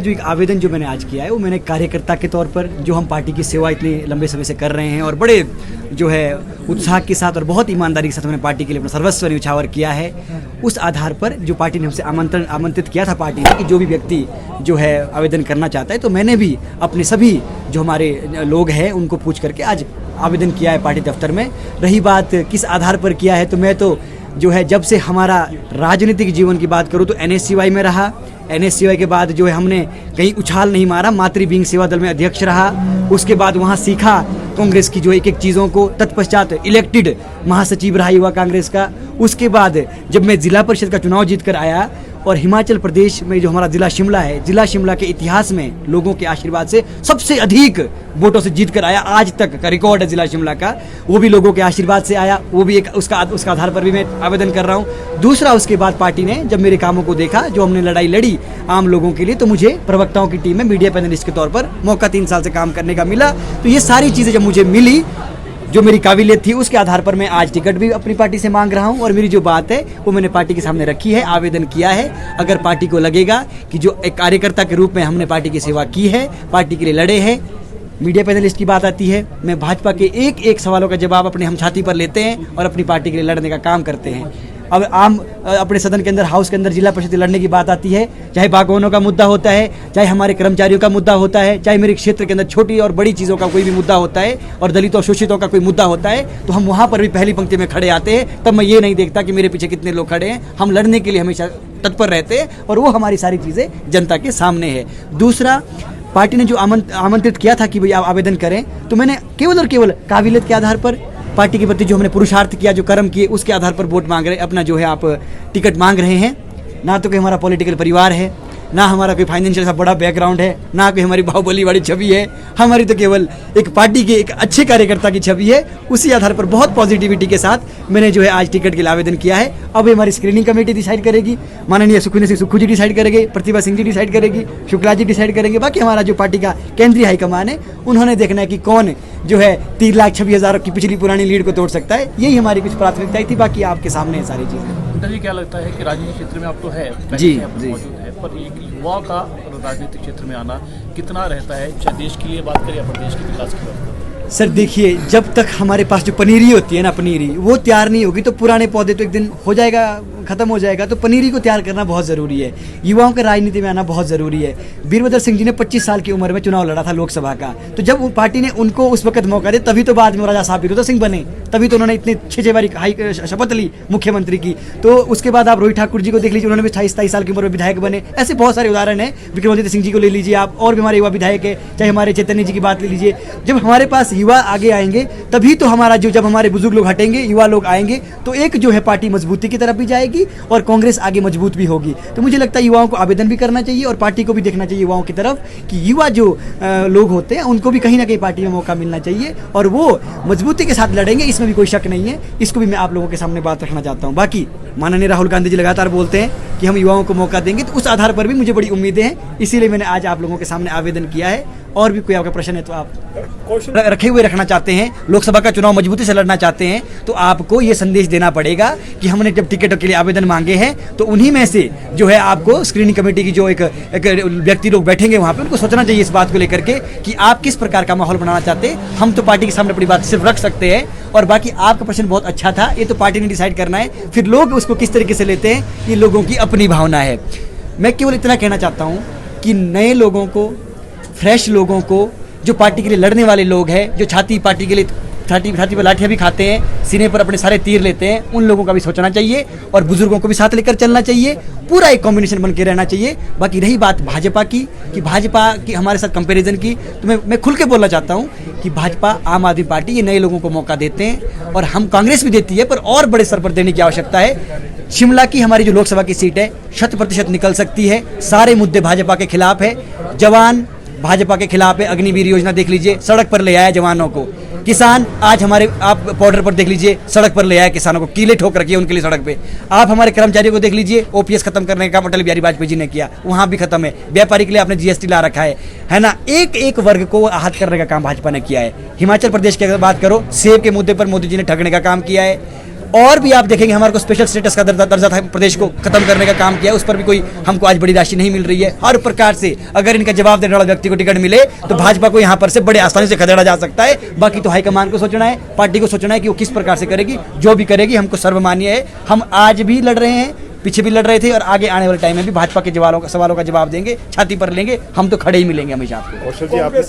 जो एक आवेदन जो मैंने आज किया है वो मैंने कार्यकर्ता के तौर पर, जो हम पार्टी की सेवा इतने लंबे समय से कर रहे हैं और बड़े जो है उत्साह के साथ और बहुत ईमानदारी के साथ हमने पार्टी के लिए अपना सर्वस्व न्यौछावर किया है, उस आधार पर जो पार्टी ने हमसे आमंत्रित किया था पार्टी ने कि जो भी व्यक्ति जो है आवेदन करना चाहता है, तो मैंने भी अपने सभी जो हमारे लोग हैं उनको पूछ करके आज आवेदन किया है पार्टी दफ्तर में। रही बात किस आधार पर किया है, तो मैं तो जो है जब से हमारा राजनीतिक जीवन की बात करूँ तो NSCY में रहा। NSCY के बाद जो है हमने कहीं उछाल नहीं मारा, मातृ विंग सेवा दल में अध्यक्ष रहा। उसके बाद वहाँ सीखा कांग्रेस की जो एक एक चीज़ों को। तत्पश्चात इलेक्टेड महासचिव रहा युवा कांग्रेस का। उसके बाद जब मैं जिला परिषद का चुनाव जीत कर आया और हिमाचल प्रदेश में जो हमारा जिला शिमला है, जिला शिमला के इतिहास में लोगों के आशीर्वाद से सबसे अधिक वोटों से जीत कर आया, आज तक का रिकॉर्ड है जिला शिमला का, वो भी लोगों के आशीर्वाद से आया। वो भी एक उसका आधार पर भी मैं आवेदन कर रहा हूँ। दूसरा, उसके बाद पार्टी ने जब मेरे कामों को देखा, जो हमने लड़ाई लड़ी आम लोगों के लिए, तो मुझे प्रवक्ताओं की टीम में मीडिया पैनलिस्ट के तौर पर मौका 3 साल से काम करने का मिला। तो ये सारी चीज़ें जब मुझे मिली, जो मेरी काबिलियत थी, उसके आधार पर मैं आज टिकट भी अपनी पार्टी से मांग रहा हूं और मेरी जो बात है वो मैंने पार्टी के सामने रखी है, आवेदन किया है। अगर पार्टी को लगेगा कि जो एक कार्यकर्ता के रूप में हमने पार्टी की सेवा की है, पार्टी के लिए लड़े हैं, मीडिया पैनलिस्ट की बात आती है, मैं भाजपा के एक एक सवालों का जवाब अपने हम छाती पर लेते हैं और अपनी पार्टी के लिए लड़ने का काम करते हैं। अब आम अपने सदन के अंदर, हाउस के अंदर जिला परिषद लड़ने की बात आती है, चाहे बागवानों का मुद्दा होता है, चाहे हमारे कर्मचारियों का मुद्दा होता है, चाहे मेरे क्षेत्र के अंदर छोटी और बड़ी चीज़ों का कोई भी मुद्दा होता है और दलितों शोषितों का कोई मुद्दा होता है, तो हम वहाँ पर भी पहली पंक्ति में खड़े आते हैं। तब मैं ये नहीं देखता कि मेरे पीछे कितने लोग खड़े हैं, हम लड़ने के लिए हमेशा तत्पर रहते हैं और वो हमारी सारी चीज़ें जनता के सामने है। दूसरा, पार्टी ने जो आमंत्रित किया था कि भाई आप आवेदन करें, तो मैंने केवल और केवल काबिलियत के आधार पर, पार्टी के प्रति जो हमने पुरुषार्थ किया, जो कर्म किए, उसके आधार पर वोट मांग रहे, अपना जो है आप टिकट मांग रहे हैं। ना तो कोई हमारा पॉलिटिकल परिवार है, ना हमारा कोई फाइनेंशियल सा बड़ा बैकग्राउंड है, ना कोई हमारी बाहुबली वाली छवि है। हमारी तो केवल एक पार्टी के एक अच्छे कार्यकर्ता की छवि है। उसी आधार पर बहुत पॉजिटिविटी के साथ मैंने जो है आज टिकट के लिए आवेदन किया है। अब हमारी स्क्रीनिंग कमेटी डिसाइड करेगी, माननीय सुखू जी डिसाइड करेंगे, प्रतिभा सिंह जी डिसाइड करेगी, शुक्ला जी डिसाइड करेंगे। बाकी हमारा जो पार्टी का केंद्रीय हाईकमान है, उन्होंने देखना है कि कौन जो है 3,26,000 की पिछली पुरानी लीड को तोड़ सकता है। यही हमारी कुछ प्राथमिकताएं थी, बाकी आपके सामने है सारी चीज़ें। जी, क्या लगता है कि राजनीतिक क्षेत्र में आप तो है जी मौजूद है, पर एक युवा का राजनीतिक क्षेत्र में आना कितना रहता है, चाहे देश के लिए बात करें या प्रदेश के विकास की बात करें? सर देखिए, जब तक हमारे पास जो पनीरी होती है ना, पनीरी वो तैयार नहीं होगी तो पुराने पौधे तो एक दिन हो जाएगा, खत्म हो जाएगा। तो पनीरी को तैयार करना बहुत ज़रूरी है, युवाओं के राजनीति में आना बहुत ज़रूरी है। वीरभद्र सिंह जी ने 25 साल की उम्र में चुनाव लड़ा था लोकसभा का, तो जब पार्टी ने उनको उस वक्त मौका दिया, तभी तो बाद में राजा साहब वीरभद्र सिंह बने, तभी तो उन्होंने इतने 6 बारी शपथ ली मुख्यमंत्री की। तो उसके बाद आप रोहित ठाकुर जी को देख लीजिए, उन्होंने भी 28-27 साल की उम्र में विधायक बने। ऐसे बहुत सारे उदाहरण हैं। विक्रमादित्य सिंह जी को ले लीजिए आप, और भी हमारे युवा विधायक है, चाहे हमारे चैतन्य जी की बात ले लीजिए। जब हमारे पास युवा आगे आएंगे तभी तो हमारा जो, जब हमारे बुजुर्ग लोग हटेंगे, युवा लोग आएंगे, तो एक जो है पार्टी मजबूती की तरफ भी जाएगी और कांग्रेस आगे मजबूत भी होगी। तो मुझे लगता है युवाओं को आवेदन भी करना चाहिए और पार्टी को भी देखना चाहिए युवाओं की तरफ कि युवा जो लोग होते हैं उनको भी कहीं ना कहीं पार्टी में मौका मिलना चाहिए और वो मजबूती के साथ लड़ेंगे, इसमें भी कोई शक नहीं है। इसको भी मैं आप लोगों के सामने बात रखना चाहता हूँ। बाकी माननीय राहुल गांधी जी लगातार बोलते हैं कि हम युवाओं को मौका देंगे, तो उस आधार पर भी मुझे बड़ी उम्मीदें हैं, इसीलिए मैंने आज आप लोगों के सामने आवेदन किया है। और भी कोई आपका प्रश्न है तो आप रखे हुए रखना चाहते हैं, लोकसभा का चुनाव मजबूती से लड़ना चाहते हैं, तो आपको ये संदेश देना पड़ेगा कि हमने जब टिकटों के लिए आवेदन मांगे हैं तो उन्हीं में से जो है आपको स्क्रीनिंग कमेटी की जो एक व्यक्ति लोग बैठेंगे वहाँ पे, उनको सोचना चाहिए इस बात को लेकर के कि आप किस प्रकार का माहौल बनाना चाहते हैं। हम तो पार्टी के सामने अपनी बात सिर्फ रख सकते हैं, और बाकी आपका प्रश्न बहुत अच्छा था, ये तो पार्टी ने डिसाइड करना है, फिर लोग उसको किस तरीके से लेते हैं ये लोगों की अपनी भावना है। मैं केवल इतना कहना चाहता हूँ कि नए लोगों को, फ्रेश लोगों को, जो पार्टी के लिए लड़ने वाले लोग हैं, जो छाती पार्टी के लिए छाती पर लाठियाँ भी खाते हैं, सीने पर अपने सारे तीर लेते हैं, उन लोगों का भी सोचना चाहिए और बुजुर्गों को भी साथ लेकर चलना चाहिए। पूरा एक कॉम्बिनेशन बन के रहना चाहिए। बाकी रही बात भाजपा की, कि भाजपा की हमारे साथ कंपैरिजन की, तो मैं खुल के बोलना चाहता हूँ कि भाजपा, आम आदमी पार्टी ये नए लोगों को मौका देते हैं और हम कांग्रेस भी देती है, पर और बड़े स्तर पर देने की आवश्यकता है। शिमला की हमारी जो लोकसभा की सीट है 100% निकल सकती है। सारे मुद्दे भाजपा के खिलाफ है, जवान भाजपा के खिलाफ है। अग्निवीर योजना देख लीजिए, सड़क पर ले आया जवानों को। किसान आज हमारे, आप बॉर्डर पर देख लीजिए, सड़क पर ले आया किसानों को, कीले ठोक रखी है उनके लिए सड़क पे। आप हमारे कर्मचारियों को देख लीजिए, ओपीएस खत्म करने का अटल बिहारी वाजपेयी जी ने किया, वहां भी खत्म है। व्यापारी के लिए आपने जीएसटी ला रखा है ना। एक एक वर्ग को आहत करने का काम भाजपा ने किया है। हिमाचल प्रदेश की अगर बात करो, सेब के मुद्दे पर मोदी जी ने ठगने का काम किया है। और भी आप देखेंगे हमारे को स्पेशल स्टेटस का दर्जा था, प्रदेश को खत्म करने का काम किया, उस पर भी कोई हमको आज बड़ी राशि नहीं मिल रही है। हर प्रकार से अगर इनका जवाब देने वाला व्यक्ति को टिकट मिले तो भाजपा को यहाँ पर से बड़े आसानी से खदेड़ा जा सकता है। बाकी तो हाईकमान को सोचना है, पार्टी को सोचना है कि वो किस प्रकार से करेगी। जो भी करेगी हमको सर्वमान्य है। हम आज भी लड़ रहे हैं, पीछे भी लड़ रहे थे और आगे आने वाले टाइम में भी भाजपा के सवालों का जवाब देंगे, छाती पर लेंगे। हम तो खड़े ही मिलेंगे हमेशा आपको। कौशल जी, आपने